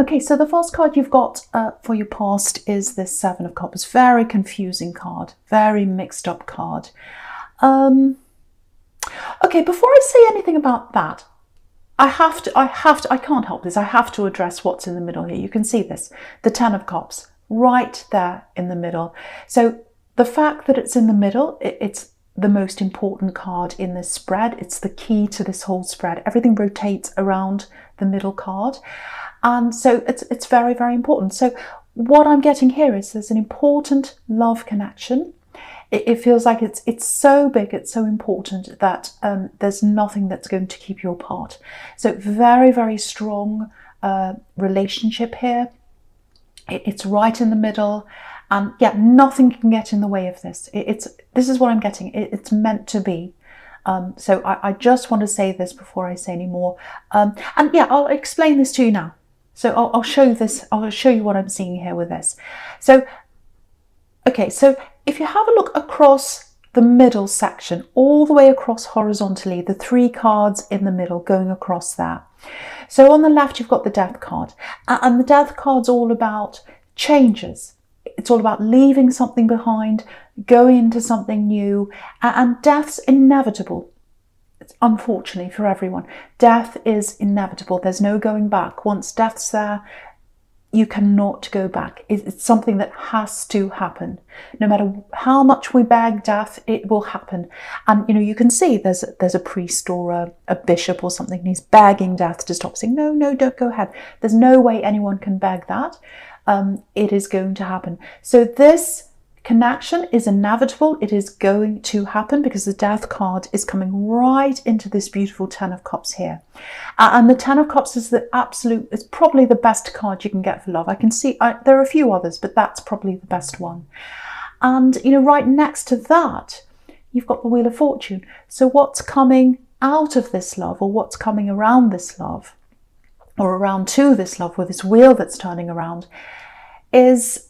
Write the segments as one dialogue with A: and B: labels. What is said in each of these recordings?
A: Okay, so the first card you've got for your past is this Seven of Cups. Very confusing card, very mixed up card. Okay, before I say anything about that, I can't help this. I have to address what's in the middle here. You can see this, the Ten of Cups, right there in the middle. So the fact that it's in the middle, it's the most important card in this spread. It's the key to this whole spread. Everything rotates around the middle card. And so it's very, very important. So what I'm getting here is there's an important love connection. It feels like it's so big, it's so important that there's nothing that's going to keep you apart. So very, very strong relationship here. It's right in the middle. And yeah, nothing can get in the way of this. This is what I'm getting. It's meant to be. So I just want to say this before I say any more. And yeah, I'll explain this to you now. So I'll show this. I'll show you what I'm seeing here with this. So, okay, so if you have a look across the middle section, all the way across horizontally, the three cards in the middle going across there. So on the left, you've got the Death card. And the Death card's all about changes. It's all about leaving something behind, going into something new, and death's inevitable. It's unfortunately for everyone. Death is inevitable. There's no going back. Once death's there, you cannot go back. It's something that has to happen. No matter how much we beg death, it will happen. And you can see there's a priest or a bishop or something, and he's begging death to stop, saying, no, don't go ahead. There's no way anyone can beg that. It is going to happen. So this connection is inevitable. It is going to happen because the Death card is coming right into this beautiful Ten of Cups here. And the Ten of Cups is it's probably the best card you can get for love. I can see there are a few others, but that's probably the best one. And, right next to that, you've got the Wheel of Fortune. So what's coming out of this love, or what's coming around this love, or around to this love with this wheel that's turning around, is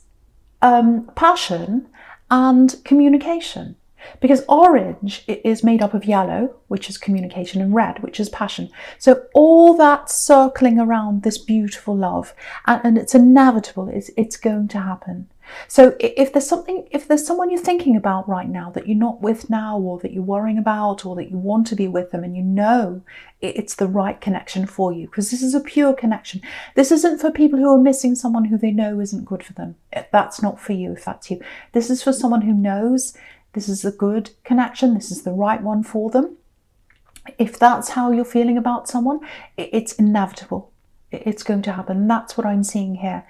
A: passion and communication, because orange is made up of yellow, which is communication, and red, which is passion. So all that circling around this beautiful love, and it's inevitable. It's going to happen. So if there's someone you're thinking about right now that you're not with now, or that you're worrying about, or that you want to be with them, and it's the right connection for you, because this is a pure connection. This isn't for people who are missing someone who they know isn't good for them. That's not for you if that's you. This is for someone who knows this is a good connection, this is the right one for them. If that's how you're feeling about someone, it's inevitable. It's going to happen. That's what I'm seeing here.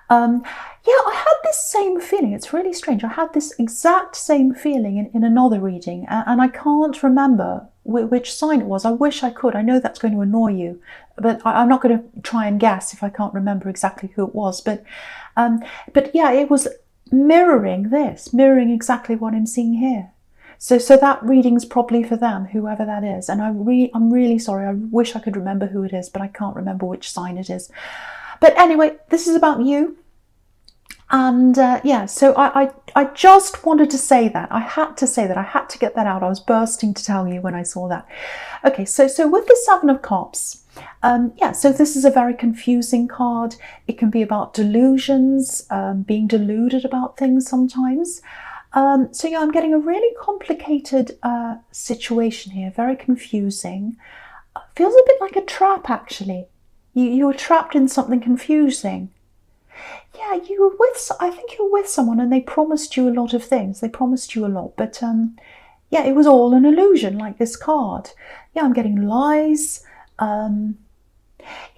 A: Yeah, I had this same feeling. It's really strange. I had this exact same feeling in another reading, and I can't remember which sign it was. I wish I could. I know that's going to annoy you, but I'm not going to try and guess if I can't remember exactly who it was. But yeah, it was mirroring exactly what I'm seeing here. So that reading's probably for them, whoever that is. And I'm really sorry. I wish I could remember who it is, but I can't remember which sign it is. But anyway, this is about you. And yeah, so I just wanted to say that. I had to say that. I had to get that out. I was bursting to tell you when I saw that. Okay, so with the Seven of Cups, yeah, so this is a very confusing card. It can be about delusions, being deluded about things sometimes. So yeah, I'm getting a really complicated situation here, very confusing. Feels a bit like a trap, actually. You were trapped in something confusing. Yeah, I think you were with someone and they promised you a lot of things. They promised you a lot, but yeah, it was all an illusion, like this card. Yeah, I'm getting lies. Yeah,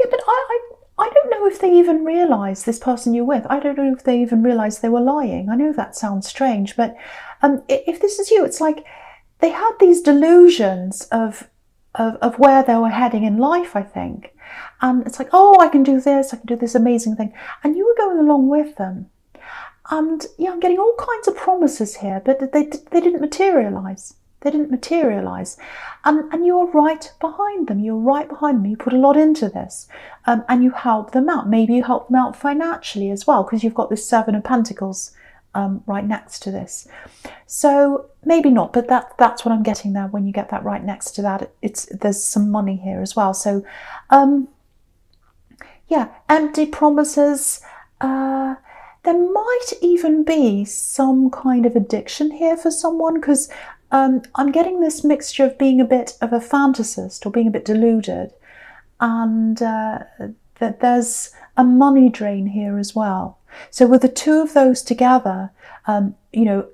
A: but I don't know if they even realised, this person you're with, I don't know if they even realised they were lying. I know that sounds strange, but if this is you, it's like they had these delusions of where they were heading in life, I think. And it's like, oh, I can do this amazing thing. And you were going along with them. And yeah, I'm getting all kinds of promises here, but they didn't materialise. They didn't materialise. And you're right behind them. You're right behind them. You put a lot into this. And you help them out. Maybe you help them out financially as well, because you've got this Seven of Pentacles right next to this. So maybe not, but that's what I'm getting there. When you get that right next to that, there's some money here as well. So yeah, empty promises. There might even be some kind of addiction here for someone, because I'm getting this mixture of being a bit of a fantasist or being a bit deluded, and that there's a money drain here as well. So with the two of those together,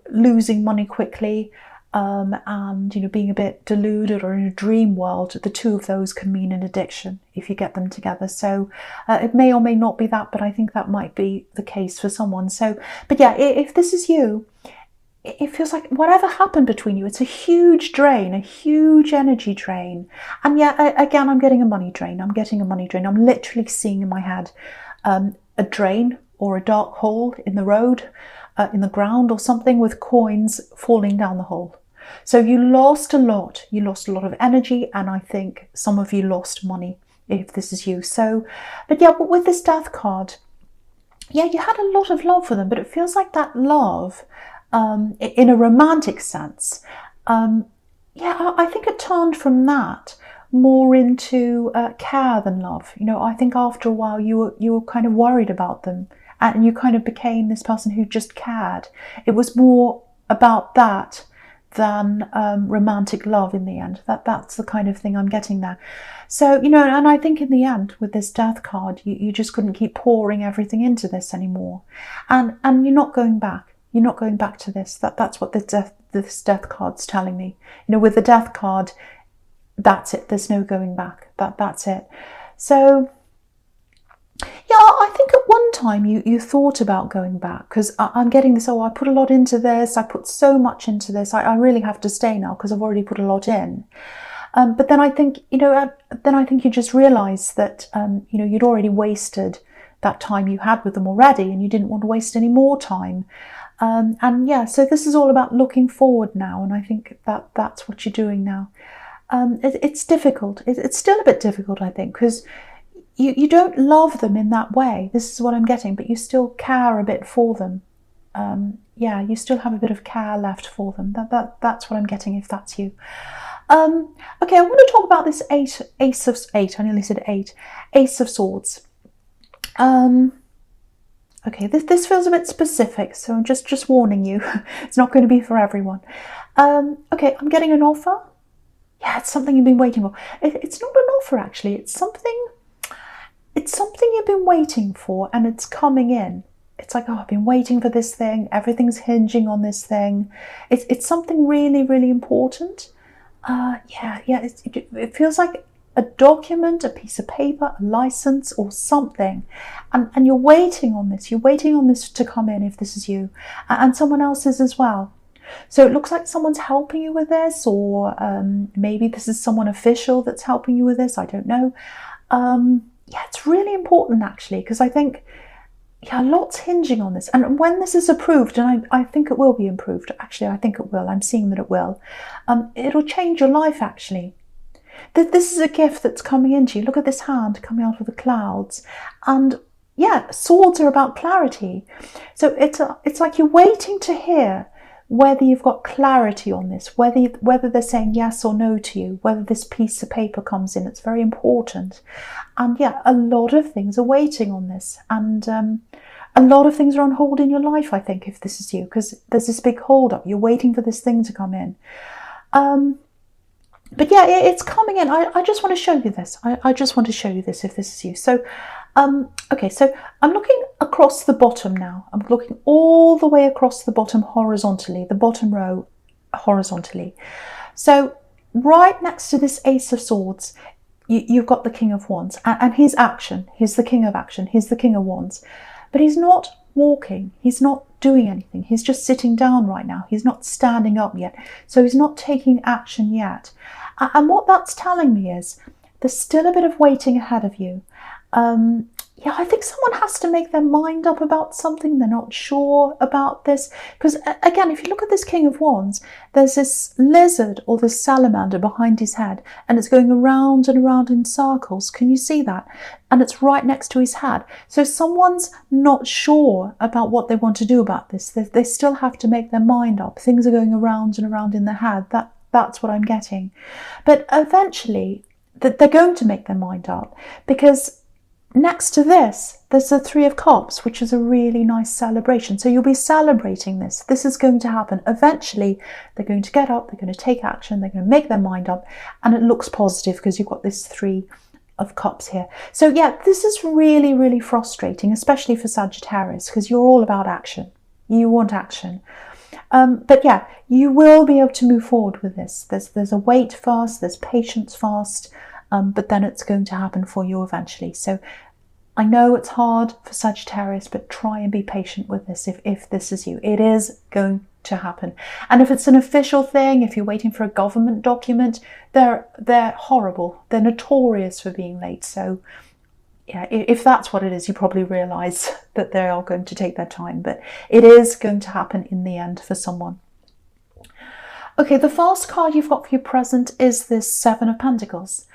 A: losing money quickly, and being a bit deluded or in a dream world, the two of those can mean an addiction if you get them together. So it may or may not be that, but I think that might be the case for someone. So, but yeah, if this is you, it feels like whatever happened between you, it's a huge drain, a huge energy drain. And yeah, again, I'm getting a money drain. I'm literally seeing in my head a drain or a dark hole in the road, in the ground or something, with coins falling down the hole. So you lost a lot. You lost a lot of energy, and I think some of you lost money, if this is you. So, but yeah, but with this Death card, yeah, you had a lot of love for them, but it feels like that love, in a romantic sense, I think it turned from that more into care than love. I think after a while you were kind of worried about them, and you kind of became this person who just cared. It was more about that than romantic love in the end. That's the kind of thing I'm getting there. So, and I think in the end with this Death card, you just couldn't keep pouring everything into this anymore. And you're not going back. You're not going back to this. That's what this Death card's telling me. With the Death card, that's it. There's no going back. That's it. So, yeah, I think at one time you thought about going back, because I'm getting this, I put a lot into this, I put so much into this, I really have to stay now because I've already put a lot in. But then I think, you just realise that, you'd already wasted that time you had with them already, and you didn't want to waste any more time. And yeah, so this is all about looking forward now, and I think that's what you're doing now. It's difficult. It's still a bit difficult, I think, because you don't love them in that way. This is what I'm getting, but you still care a bit for them. You still have a bit of care left for them. That's what I'm getting, if that's you. Okay, I want to talk about this Ace of Eight. I nearly said eight. Ace of Swords. Okay, this feels a bit specific, so I'm just warning you. It's not going to be for everyone. Okay, I'm getting an offer. Yeah, it's something you've been waiting for. It's not an offer, actually. It's something you've been waiting for, and it's coming in. It's like, I've been waiting for this thing. Everything's hinging on this thing. It's something really, really important. It feels like a document, a piece of paper, a license or something. And you're waiting on this. You're waiting on this to come in, if this is you. And someone else is as well. So it looks like someone's helping you with this, or maybe this is someone official that's helping you with this. I don't know. It's really important, actually, because I think, lots hinging on this. And when this is approved, and I think it will be improved, actually, I think it will. I'm seeing that it will. It'll change your life, actually. This is a gift that's coming into you. Look at this hand coming out of the clouds. And yeah, swords are about clarity. So it's like you're waiting to hear whether you've got clarity on this, whether they're saying yes or no to you, whether this piece of paper comes in. It's very important. And yeah, a lot of things are waiting on this. And a lot of things are on hold in your life, I think, if this is you, because there's this big hold up. You're waiting for this thing to come in. But yeah, it's coming in. I just want to show you this. I just want to show you this, if this is you. So, okay, so I'm looking across the bottom now. I'm looking all the way across the bottom horizontally, the bottom row horizontally. So right next to this Ace of Swords, you've got the King of Wands, and his action. He's the King of Action. He's the King of Wands. But he's not walking. He's not doing anything. He's just sitting down right now. He's not standing up yet. So he's not taking action yet. And what that's telling me is there's still a bit of waiting ahead of you. I think someone has to make their mind up about something. They're not sure about this. Because again, if you look at this King of Wands, there's this lizard or this salamander behind his head, and it's going around and around in circles. Can you see that? And it's right next to his head. So someone's not sure about what they want to do about this. They still have to make their mind up. Things are going around and around in their head. That's what I'm getting. But eventually, they're going to make their mind up, because next to this, there's the Three of Cups, which is a really nice celebration. So you'll be celebrating this. This is going to happen. Eventually, they're going to get up, they're going to take action, they're going to make their mind up, and it looks positive because you've got this Three of Cups here. So yeah, this is really, really frustrating, especially for Sagittarius, because you're all about action. You want action. But yeah, you will be able to move forward with this. There's a wait first, there's patience first, but then it's going to happen for you eventually. So I know it's hard for Sagittarius, but try and be patient with this if this is you. It is going to happen. And if it's an official thing, if you're waiting for a government document, they're horrible. They're notorious for being late. So yeah, if that's what it is, you probably realise that they are going to take their time, but it is going to happen in the end for someone. Okay, the first card you've got for your present is this Seven of Pentacles.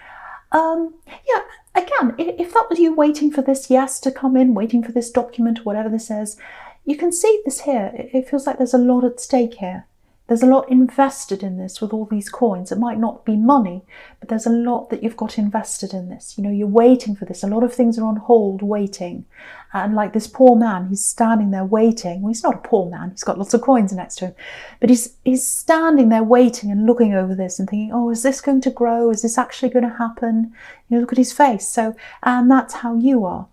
A: Yeah, again, if that was you waiting for this yes to come in, waiting for this document, whatever this is, you can see this here. It feels like there's a lot at stake here. There's a lot invested in this with all these coins. It might not be money, but there's a lot that you've got invested in this. You know, you're waiting for this. A lot of things are on hold, waiting. And like this poor man, he's standing there waiting. Well, he's not a poor man. He's got lots of coins next to him. But he's standing there waiting and looking over this and thinking, oh, is this going to grow? Is this actually going to happen? You know, look at his face. So, and that's how you are.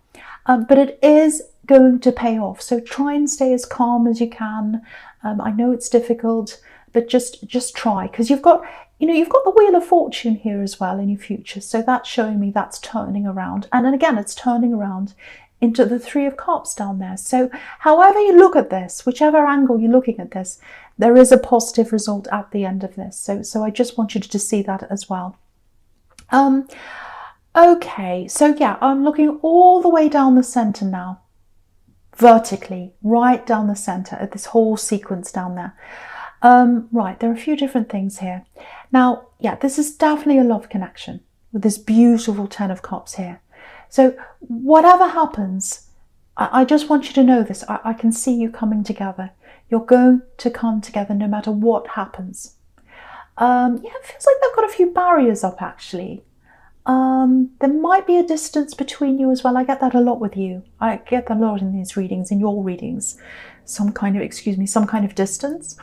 A: But it is going to pay off. So try and stay as calm as you can. I know it's difficult, but just try, because you've got the Wheel of Fortune here as well in your future. So that's showing me that's turning around. And then again, it's turning around into the Three of Cups down there. So however you look at this, whichever angle you're looking at this, there is a positive result at the end of this. So I just want you to see that as well. Okay, so yeah, I'm looking all the way down the center now. Vertically, right down the center at this whole sequence down there. Right, there are a few different things here. Now, yeah, this is definitely a love connection with this beautiful Ten of Cups here. So whatever happens, I just want you to know this. I can see you coming together. You're going to come together no matter what happens. Yeah, it feels like they've got a few barriers up actually. There might be a distance between you as well. I get that a lot with you. I get that a lot in these readings, in your readings. Some kind of distance.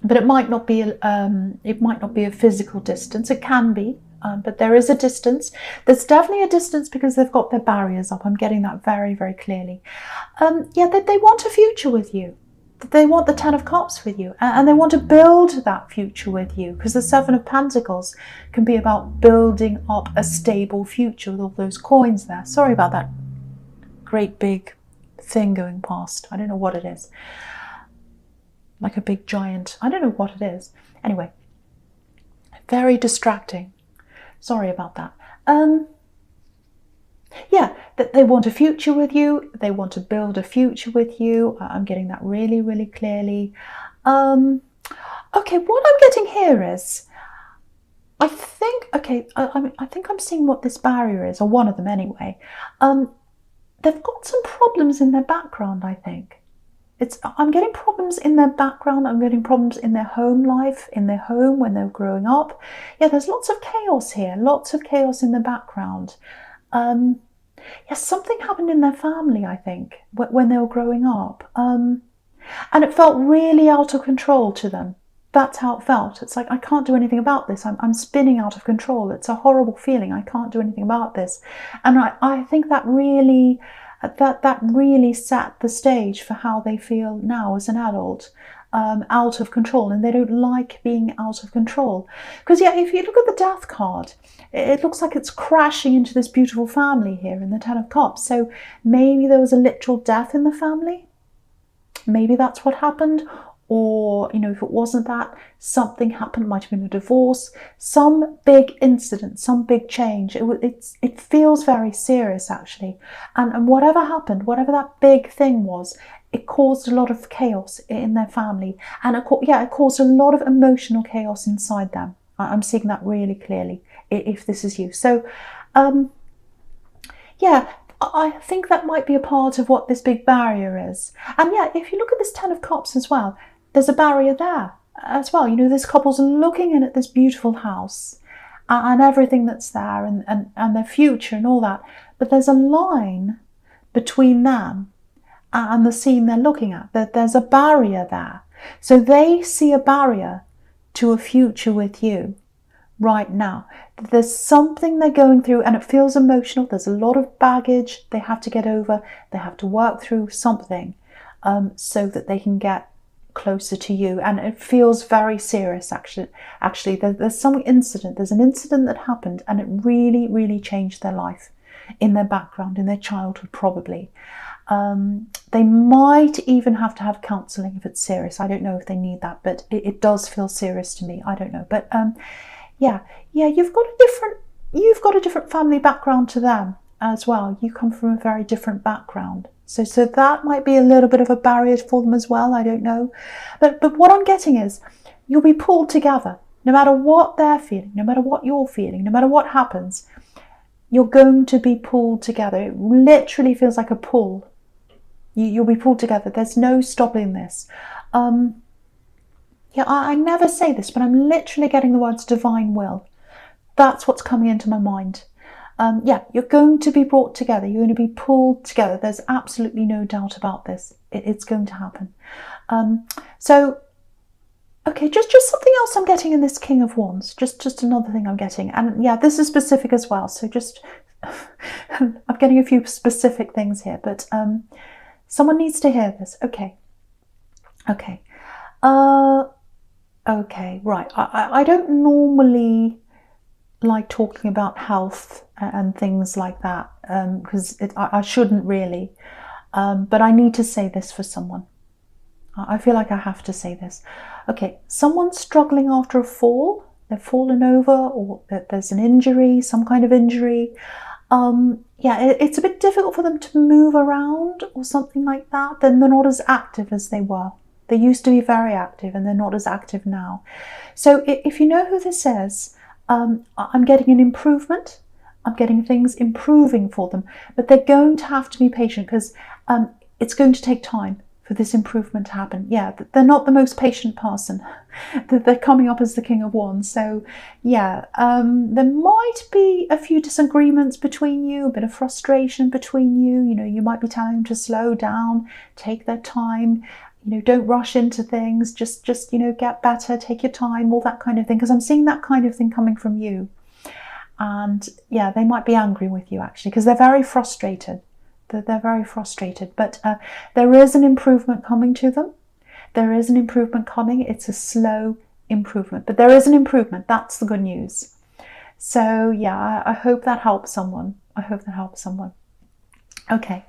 A: But it might not be a physical distance. It can be, but there is a distance. There's definitely a distance because they've got their barriers up. I'm getting that very, very clearly. Yeah, they want a future with you. They want the Ten of Cups with you, and they want to build that future with you, because the Seven of Pentacles can be about building up a stable future with all those coins there. Sorry about that great big thing going past. I don't know what it is. Like a big giant, I don't know what it is. Anyway, very distracting. Sorry about that. Yeah, that they want a future with you. They want to build a future with you. I'm getting that really, really clearly. Okay, what I'm getting here is, I think I'm seeing what this barrier is, or one of them anyway. They've got some problems in their background, I think. I'm getting problems in their background. I'm getting problems in their home life, in their home when they're growing up. Yeah, there's lots of chaos here, lots of chaos in the background. Yeah, something happened in their family, I think, when they were growing up. And it felt really out of control to them. That's how it felt. It's like, I can't do anything about this. I'm spinning out of control. It's a horrible feeling. I can't do anything about this. And I think that really set the stage for how they feel now as an adult. Out of control, and they don't like being out of control. Because yeah, if you look at the Death card, it looks like it's crashing into this beautiful family here in the Ten of Cups. So maybe there was a literal death in the family. Maybe that's what happened. Or, you know, if it wasn't that, something happened. It might have been a divorce, some big incident, some big change. It feels very serious actually. And whatever happened, whatever that big thing was, it caused a lot of chaos in their family, and it caused a lot of emotional chaos inside them. I'm seeing that really clearly, if this is you. So, yeah, I think that might be a part of what this big barrier is. And yeah, if you look at this Ten of Cups as well, there's a barrier there as well. You know, this couple's looking in at this beautiful house and everything that's there, and their future and all that. but there's a line between them and the scene they're looking at. There's a barrier there. So they see a barrier to a future with you right now. There's something they're going through and it feels emotional. There's a lot of baggage they have to get over. They have to work through something so that they can get closer to you. And it feels very serious, actually. There's some incident. There's an incident that happened and it really, really changed their life, in their background, in their childhood probably. They might even have to have counselling if it's serious. I don't know if they need that, but it does feel serious to me. I don't know. But yeah, you've got a different family background to them as well. You come from a very different background. So that might be a little bit of a barrier for them as well. I don't know. But what I'm getting is you'll be pulled together. No matter what they're feeling, no matter what you're feeling, no matter what happens, you're going to be pulled together. It literally feels like a pull. You'll be pulled together. There's no stopping this. Yeah, I never say this, but I'm literally getting the words divine will. That's what's coming into my mind. Yeah, you're going to be brought together. You're going to be pulled together. There's absolutely no doubt about this. It's going to happen. So, okay, just something else I'm getting in this King of Wands. Just another thing I'm getting. And yeah, this is specific as well. So just, I'm getting a few specific things here. But someone needs to hear this. Okay. Okay, right. I don't normally like talking about health and things like that because I shouldn't really, but I need to say this for someone. I feel like I have to say this. Okay, someone's struggling after a fall. They've fallen over, or there's an injury, some kind of injury. Yeah, it's a bit difficult for them to move around or something like that. Then they're not as active as they were. They used to be very active and they're not as active now. So if you know who this is, I'm getting an improvement. I'm getting things improving for them, but they're going to have to be patient because it's going to take time for this improvement to happen. Yeah, they're not the most patient person. They're coming up as the King of Wands. So yeah, there might be a few disagreements between you, a bit of frustration between you. You know, you might be telling them to slow down, take their time. You know, don't rush into things, just, you know, get better, take your time, all that kind of thing. Because I'm seeing that kind of thing coming from you. And yeah, they might be angry with you actually, because they're very frustrated. They're very frustrated. But there is an improvement coming to them. There is an improvement coming. It's a slow improvement, but there is an improvement. That's the good news. So yeah, I hope that helps someone. I hope that helps someone. Okay.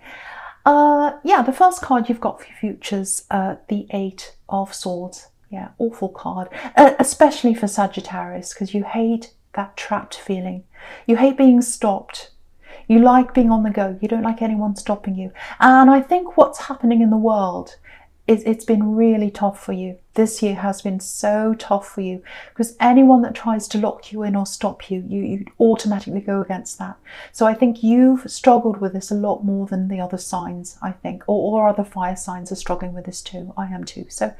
A: Yeah, the first card you've got for futures, the Eight of Swords. Yeah, awful card, especially for Sagittarius, because you hate that trapped feeling. You hate being stopped. You like being on the go. You don't like anyone stopping you. And I think what's happening in the world is it's been really tough for you. This year has been so tough for you because anyone that tries to lock you in or stop you, you automatically go against that. So I think you've struggled with this a lot more than the other signs, I think, or other fire signs are struggling with this too. I am too. So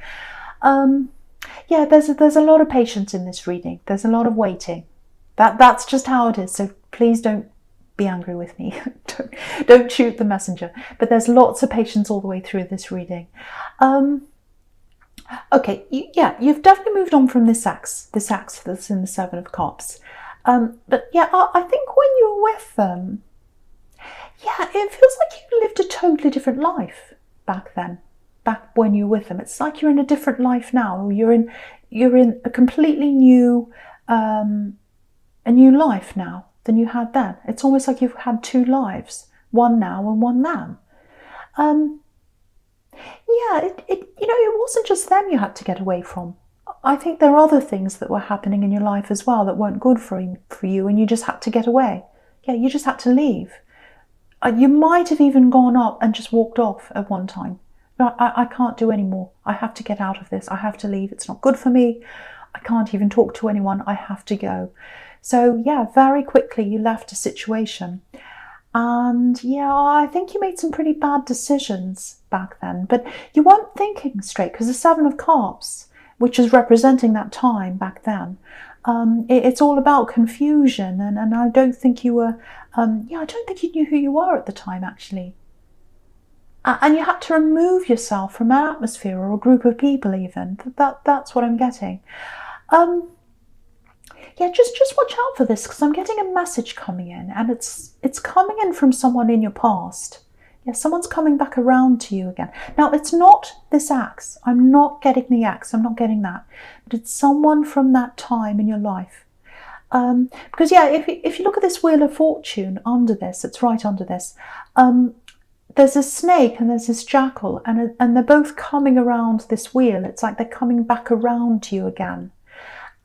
A: yeah, there's a lot of patience in this reading. There's a lot of waiting. That's just how it is. So please don't be angry with me. don't shoot the messenger. But there's lots of patience all the way through this reading. Okay, yeah, you've definitely moved on from this axe that's in the Seven of Cups. But yeah, I think when you're with them, yeah, it feels like you lived a totally different life back then. Back when you were with them, it's like you're in a different life now. You're in a completely new life now than you had then. It's almost like you've had two lives, one now and one then. Yeah, you know, it wasn't just them you had to get away from. I think there are other things that were happening in your life as well that weren't good for you, and you just had to get away. Yeah, you just had to leave. You might have even gone up and just walked off at one time. No, I can't do any more. I have to get out of this. I have to leave. It's not good for me. I can't even talk to anyone. I have to go. So yeah, very quickly you left a situation. And yeah, I think you made some pretty bad decisions back then, but you weren't thinking straight because the Seven of Cups, which is representing that time back then, it's all about confusion. And I don't think you were Yeah, I don't think you knew who you were at the time, actually. And you had to remove yourself from an atmosphere or a group of people even. That's what I'm getting. Yeah, just watch out for this, because I'm getting a message coming in, and it's coming in from someone in your past. Yeah, someone's coming back around to you again. Now, it's not this axe. I'm not getting the axe. I'm not getting that. But it's someone from that time in your life. Because, yeah, if you look at this Wheel of Fortune under this, it's right under this, there's a snake and there's this jackal, and they're both coming around this wheel. It's like they're coming back around to you again.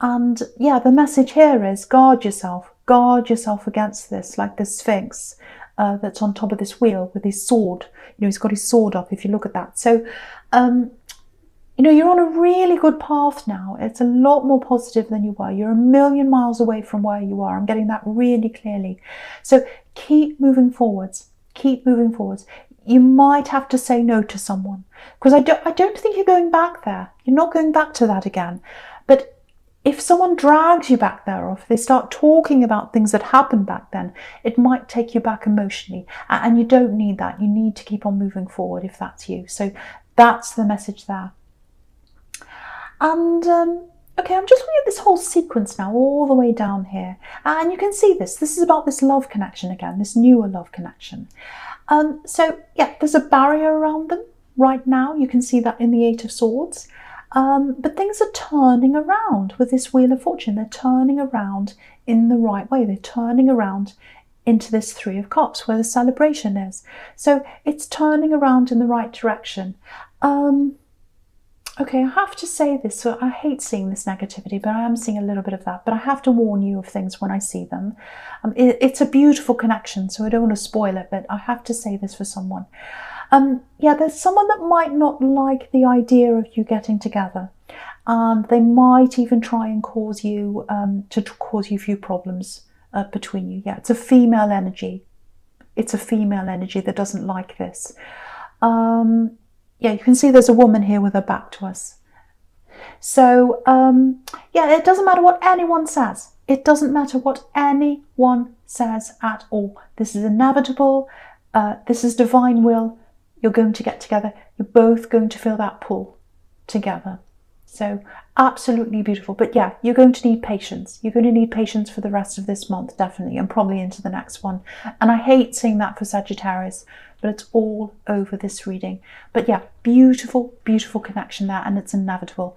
A: And, yeah, the message here is guard yourself against this, like the Sphinx that's on top of this wheel with his sword. You know, he's got his sword up, if you look at that. So, you know, you're on a really good path now. It's a lot more positive than you were. You're a million miles away from where you are. I'm getting that really clearly. So keep moving forwards. Keep moving forwards. You might have to say no to someone, because I don't think you're going back there. You're not going back to that again. But if someone drags you back there, or if they start talking about things that happened back then, it might take you back emotionally. And you don't need that. You need to keep on moving forward if that's you. So that's the message there. And, okay, I'm just looking at this whole sequence now, all the way down here. And you can see this. This is about this love connection again, this newer love connection. So, yeah, there's a barrier around them right now. You can see that in the Eight of Swords. But things are turning around with this Wheel of Fortune. They're turning around in the right way. They're turning around into this Three of Cups where the celebration is. So it's turning around in the right direction. Okay, I have to say this. So I hate seeing this negativity, but I am seeing a little bit of that. But I have to warn you of things when I see them. It's a beautiful connection, so I don't want to spoil it, but I have to say this for someone. Yeah, there's someone that might not like the idea of you getting together. They might even try and cause you a few problems between you. Yeah, it's a female energy. It's a female energy that doesn't like this. Yeah, you can see there's a woman here with her back to us. So, yeah, it doesn't matter what anyone says. It doesn't matter what anyone says at all. This is inevitable. This is divine will. You're going to get together. You're both going to feel that pull together. So absolutely beautiful. But yeah, you're going to need patience. You're going to need patience for the rest of this month, definitely, and probably into the next one. And I hate seeing that for Sagittarius, but it's all over this reading. But yeah, beautiful, beautiful connection there, and it's inevitable.